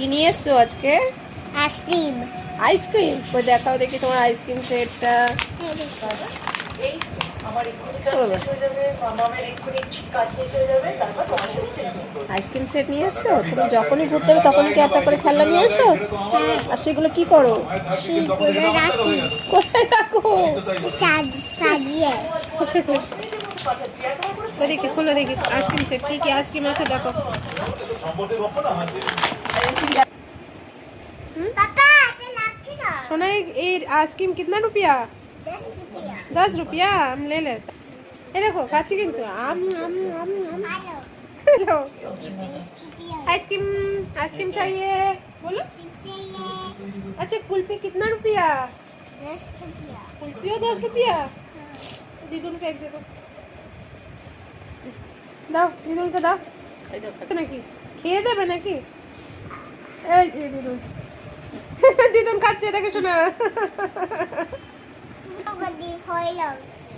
কি নিয়ে এসছো আজকে? আইসক্রিম। আইসক্রিম? কই দেখাও দেখি তোমার আইসক্রিম সেটটা। এই আমার এক্ষুনি কাজ শেষ হয়ে যাবে, মামামের এক্ষুনি কাজ শেষ হয়ে যাবে, তারপর তোমার সাথে ট্রেনিং করবো। আইসক্রিম সেট নিয়ে এসছো? তুমি যখনই ঘুরতে হবে তখনই কি একটা করে খেলনা নিয়ে এসো? হ্যাঁ, আর সেগুলো কি করো? সেগুলো রাখি কোথায় রাখো? সাজিয়ে। পাঠাচ্ছি, একবার করে তো দেখি, খুলে দেখি আইসক্রিম সেট কি কি আইসক্রিম আছে দেখো। পাপা এটা লাগছে না। सोना ये आइसक्रीम कितना रुपया? 10 रुपया। 10 रुपया। हम ले लेते। ये देखो खाची किंतु आम आम आम आम ভালো। हेलो 10 रुपया। आइसक्रीम आइसक्रीम चाहिए बोलो। चाहिए अच्छा कुल्फी कितना रुपया? 10 रुपया। कुल्फियो 10 रुपया। दीदुन का एक दे दो। দাও দিদুনকে দাও। এই দেখো নাকি খেয়ে দেবে নাকি? এই যে দিদুন দিদুন খাচ্ছে দেখে শোনা। গদি ভয় লাগছে।